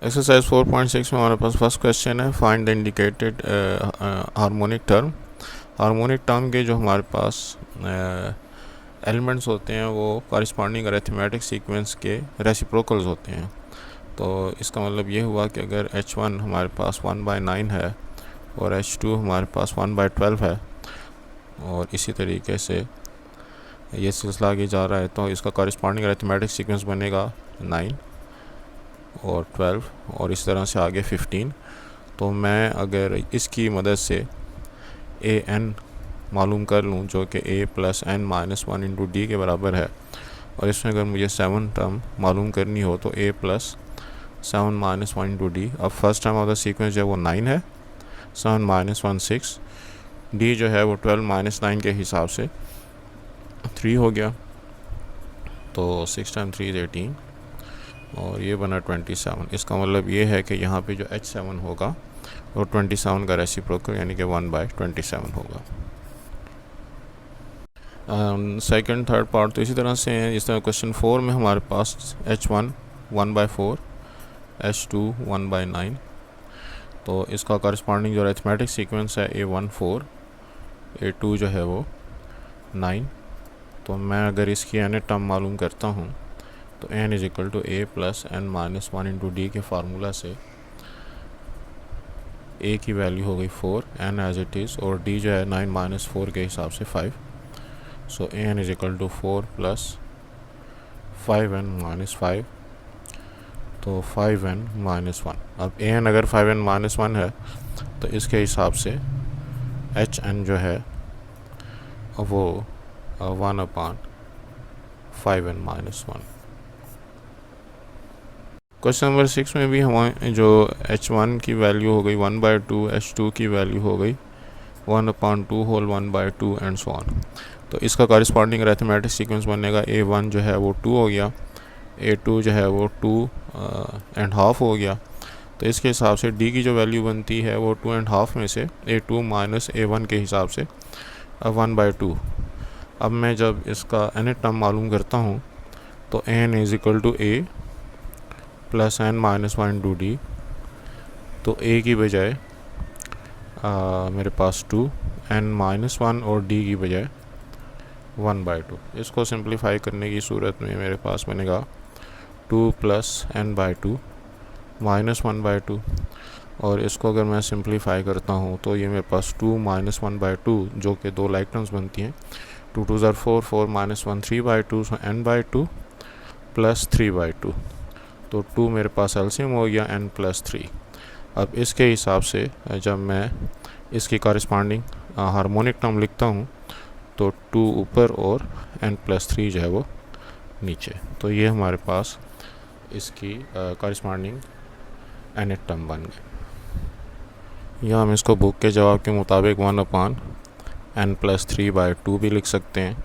Exercise 4.6 में हमारे पास first question है, find the indicated harmonic term. Harmonic term के जो हमारे पास एलिमेंट्स होते हैं वो कॉरिस्पॉन्डिंग अरिथमेटिक सीक्वेंस के रेसिप्रोकल्स होते हैं। तो इसका मतलब ये हुआ कि अगर h1 हमारे पास 1/9 है और h2 हमारे पास 1/12 है और इसी तरीके से ये सिलसिला आगे जा रहा है, तो इसका कॉरिस्पॉन्डिंग अरिथमेटिक सीक्वेंस बनेगा 9 और 12 और इस तरह से आगे 15। तो मैं अगर इसकी मदद से ए एन मालूम कर लूँ जो कि a + n-1 इंटू डी के बराबर है, और इसमें अगर मुझे 7 टर्म मालूम करनी हो तो a + 7-1 इंटू डी। अब first term of the sequence जो है वो 9 है, 7-1 6, डी जो है वो 12 - 9 के हिसाब से 3 हो गया, तो 6 × 3 = 18 और ये बना 27। इसका मतलब ये है कि यहाँ पे जो h7 होगा वो 27 का रेसिप्रोकल यानी कि 1/27 होगा। सेकंड थर्ड पार्ट तो इसी तरह से है। जिस तरह क्वेश्चन 4 में हमारे पास h1 1/4, h2 1/9, तो इसका कॉरस्पॉन्डिंग जो अरिथमेटिक सीक्वेंस है a1 4, a2 जो है वो 9। तो मैं अगर इसकी n टर्म मालूम करता हूँ तो n = a + n-1 into D के फार्मूला से a की वैल्यू हो गई 4, n एज इट इज़, और d जो है 9 - 4 के हिसाब से 5। सो n = 4 + 5n - 5, तो 5n - 1। अब an अगर 5n - 1 है तो इसके हिसाब से hn जो है वो 1/5n - 1। क्वेश्चन नंबर 6 में भी हमारे जो h1 की वैल्यू हो गई 1/2, h2 की वैल्यू हो गई 1/2 होल 1/2 एंड सो ऑन। तो इसका कॉरस्पॉन्डिंग अरिथमेटिक सीक्वेंस बनेगा a1 जो है वो 2 हो गया, a2 जो है वो 2.5 हो गया। तो इसके हिसाब से d की जो वैल्यू बनती है वो 2.5 में से a2 - a1 के हिसाब से 1/2। अब मैं जब इसका n टर्म मालूम करता हूँ तो n = a + n-1 into D. तो a की बजाय मेरे पास 2, n-1 और d की बजाय 1/2। इसको सिंप्लीफाई करने की सूरत में मेरे पास बनेगा 2 + n/2 - 1/2, और इसको अगर मैं सिंप्लीफाई करता हूँ तो ये मेरे पास 2 - 1/2 जो कि दो लाइक टर्म्स बनती हैं। 2 × 2 = 4, 4 - 1 3/2, सो n/2 + 3/2। तो 2 मेरे पास एलसीएम हो गया n + 3। अब इसके हिसाब से जब मैं इसकी कॉरस्पॉन्डिंग हार्मोनिक टर्म लिखता हूँ तो 2 ऊपर और n + 3 जो है वो नीचे। तो ये हमारे पास इसकी कॉरस्पॉन्डिंग n टर्म बन गए। या हम इसको बुक के जवाब के मुताबिक 1/n + 3/2 भी लिख सकते हैं,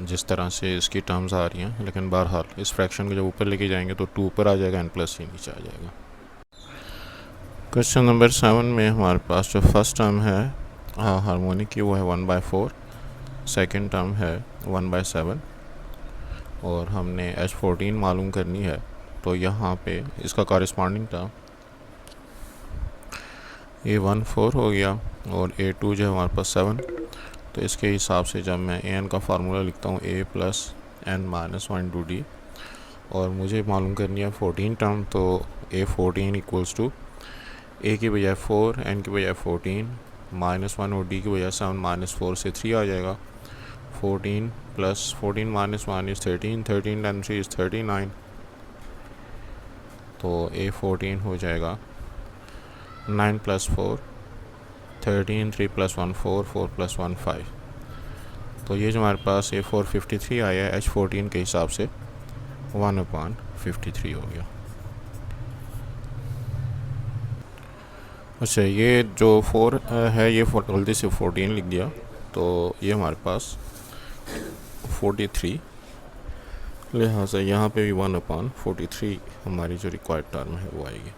जिस तरह से इसकी टर्म्स आ रही हैं। लेकिन बहरहाल इस फ्रैक्शन को जब ऊपर लेके जाएंगे तो 2 ऊपर आ जाएगा, n + 3 नीचे आ जाएगा। क्वेश्चन नंबर 7 में हमारे पास जो फर्स्ट टर्म है हार्मोनिक की वो है 1/4, सेकंड टर्म है 1/7 और हमने h14 मालूम करनी है। तो यहाँ पे इसका कॉरस्पॉन्डिंग टर्म a1 4 हो गया और a2 जो है हमारे पास 7। तो इसके हिसाब से जब मैं an का फार्मूला लिखता हूँ a + n-1 इंटू डी, और मुझे मालूम करनी है 14 टर्म, तो a14 = a की बजाय 4, n की बजाय 14, -1 और d की बजाय 7 - 4 से 3 आ जाएगा। 14 + 14 - 1 = 13, 13 × 3 = 39। तो a14 हो जाएगा 9 + 4, 13, 3 + 1 4, 4 + 1 5। तो ये जो हमारे पास a4 53 आया है h14 के हिसाब से 1/53 हो गया। अच्छा, ये जो 4 है ये गलती से 14 लिख दिया, तो ये हमारे पास 43, लिहाजा यहाँ पे भी 1/43 हमारी जो रिक्वायर्ड टर्म है वो आएगी।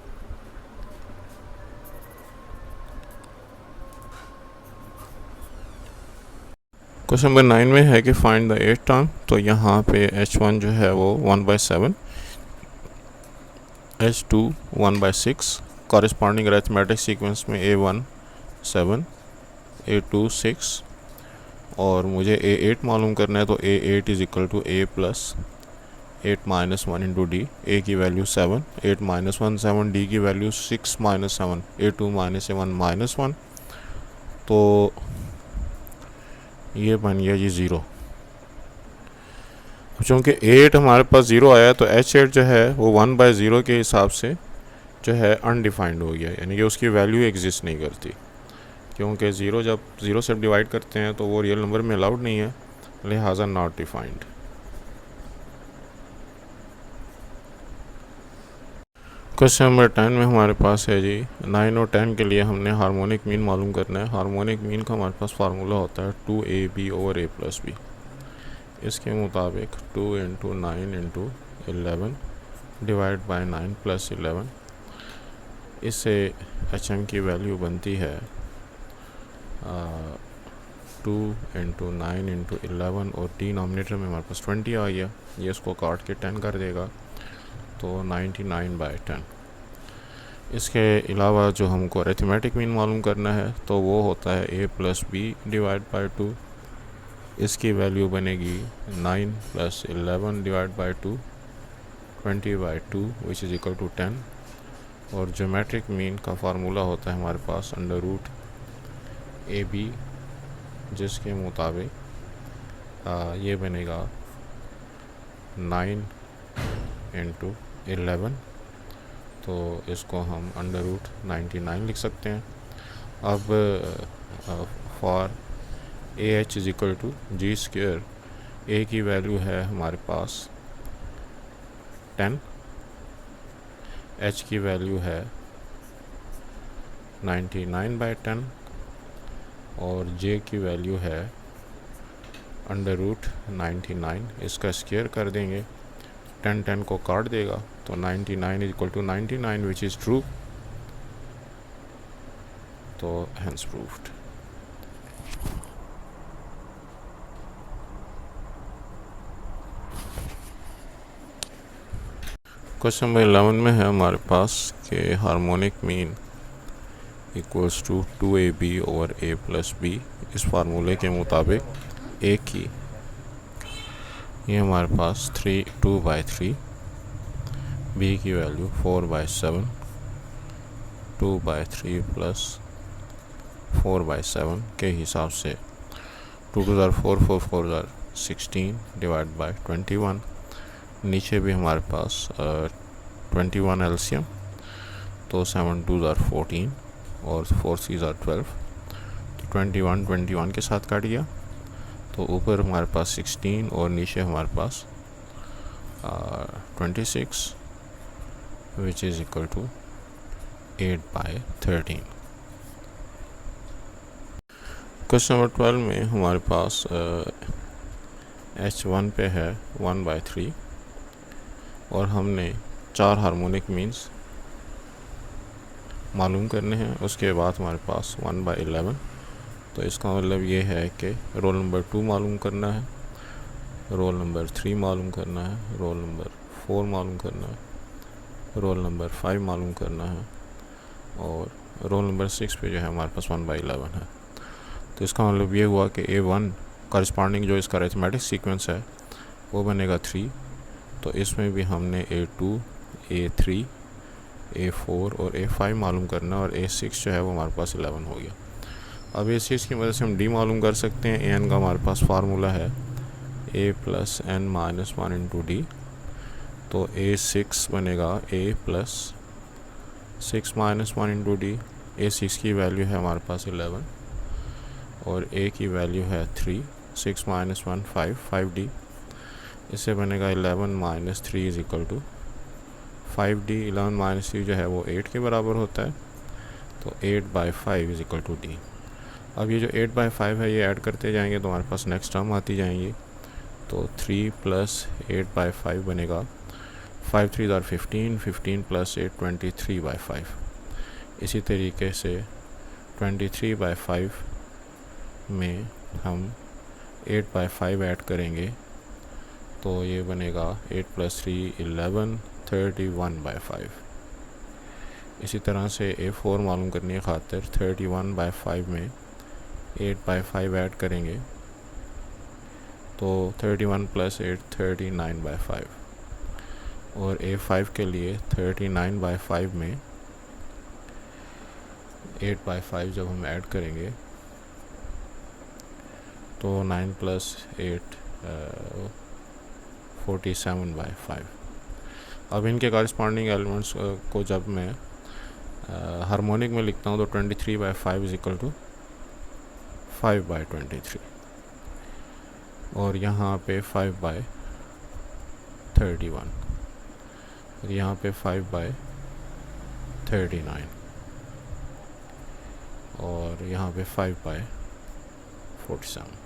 क्वेश्चन नंबर 9 में है कि फाइंड द 8th टर्म। तो यहाँ पे h1 जो है वो 1/7, H2 1/6, कॉरेस्पॉन्डिंग अरिथमेटिक सीक्वेंस में A1 7, A2 6 और मुझे A8 मालूम करना है, तो A8 is equal to A plus 8 minus 1 into D. A की वैल्यू 7, 8 माइनस 1 7, डी की value 6 minus 7, A2 minus A1 minus 1, तो ये बन गया जी 0। चूँकि 8 हमारे पास 0 आया तो H8 जो है वो 1/0 के हिसाब से जो है अनडिफाइंड हो गया, यानी कि उसकी वैल्यू एग्जिस्ट नहीं करती, क्योंकि 0 जब 0 से डिवाइड करते हैं तो वो रियल नंबर में अलाउड नहीं है, लिहाजा नॉट डिफाइंड। क्वेश्चन नंबर 10 में हमारे पास है जी 9 और 10 के लिए हमने हार्मोनिक मीन मालूम करना है। हार्मोनिक मीन का हमारे पास फार्मूला होता है 2AB over A plus B. इसके मुताबिक 2 into 9 into 11 divide by 9 plus 11, इससे HM की वैल्यू बनती है 2 इंटू 9 इंटू 11 और डिनोमिनेटर में हमारे पास 20 आ गया, ये इसको काट के 10 कर देगा, तो 99/10। इसके अलावा जो हमको अरिथमेटिक मीन मालूम करना है तो वो होता है A plus B divide by 2। इसकी वैल्यू बनेगी 9 plus 11 divide by 2, 20/2 which is equal to 10। और ज्योमेट्रिक मीन का फार्मूला होता है हमारे पास अंडर रूट AB, जिसके मुताबिक ये बनेगा 9 इंटू 11, तो इसको हम अंडर रूट 99 लिख सकते हैं। अब for AH is equal to G square, A की वैल्यू है हमारे पास 10, H की वैल्यू है 99/10 और J की वैल्यू है अंडर रूट 99। इसका स्क्वेयर कर देंगे, 10 को काट देगा, तो 99 is equal to 99 which is true, तो हैंस प्रूव्ड। क्वेश्चन नंबर 11 में है हमारे पास कि harmonic mean equals to 2AB over A plus B. इस फार्मूले के मुताबिक A की ये हमारे पास 2/3, B की वैल्यू 4/7, 2/3 प्लस 4/7 के हिसाब से 2 2 4 4 4 16 डिवाइड बाई 21। नीचे भी हमारे पास 21 एलसीएम, तो 7 2 14 और 4 3 12, तो 21 के साथ काट गया, तो ऊपर हमारे पास 16 और नीचे हमारे पास 26 which is equal to 8/13। Question number 12 में हमारे पास H1 पे है 1/3 और हमने 4 हार्मोनिक मीन्स मालूम करने हैं। उसके बाद हमारे पास 1/11, तो इसका मतलब ये है कि रोल नंबर 2 मालूम करना है, रोल नंबर 3 मालूम करना है, रोल नंबर 4 मालूम करना है, रोल नंबर 5 मालूम करना है, और रोल नंबर 6 पे जो है हमारे पास 1/11 है। तो इसका मतलब ये हुआ कि A1 कॉरेस्पॉन्डिंग जो इसका अरिथमेटिक सीक्वेंस है वो बनेगा 3, तो इसमें भी हमने A2, A3, A4 और A5 मालूम करना, और A6 जो है वो हमारे पास 11 हो गया। अब इस चीज़ की मदद से हम D मालूम कर सकते हैं। AN का हमारे पास फार्मूला है A plus N minus 1 into D, तो A6 बनेगा A plus 6 minus 1 into D. A6 की वैल्यू है हमारे पास 11 और A की वैल्यू है 3, 6 माइनस 1 5D। इससे बनेगा 11 minus 3 is equal to 5D। 11 minus 3 जो है वो 8 के बराबर होता है, तो 8/5 इज इक्वल टू D। अब ये जो 8/5 है ये ऐड करते जाएंगे तो हमारे पास नेक्स्ट टर्म आती जाएंगी, तो 3 प्लस 8/5 बनेगा 5 3 15, 15 प्लस 8 23/5। इसी तरीके से 23/5 में हम 8/5 ऐड करेंगे, तो ये बनेगा 8 प्लस 3 11, 31/5। इसी तरह से A4 मालूम करने की खातिर 31/5 में 8/5 ऐड करेंगे तो 31 + 8 39/5, और A5 के लिए 39/5 में 8/5 जब हम ऐड करेंगे तो 9 + 8 47/5। अब इनके कॉरस्पॉन्डिंग एलिमेंट्स को जब मैं हार्मोनिक में लिखता हूँ तो 23/5 = 5/23, और यहाँ पे 5/31, और यहाँ पे 5/39, और यहाँ पे 5/47।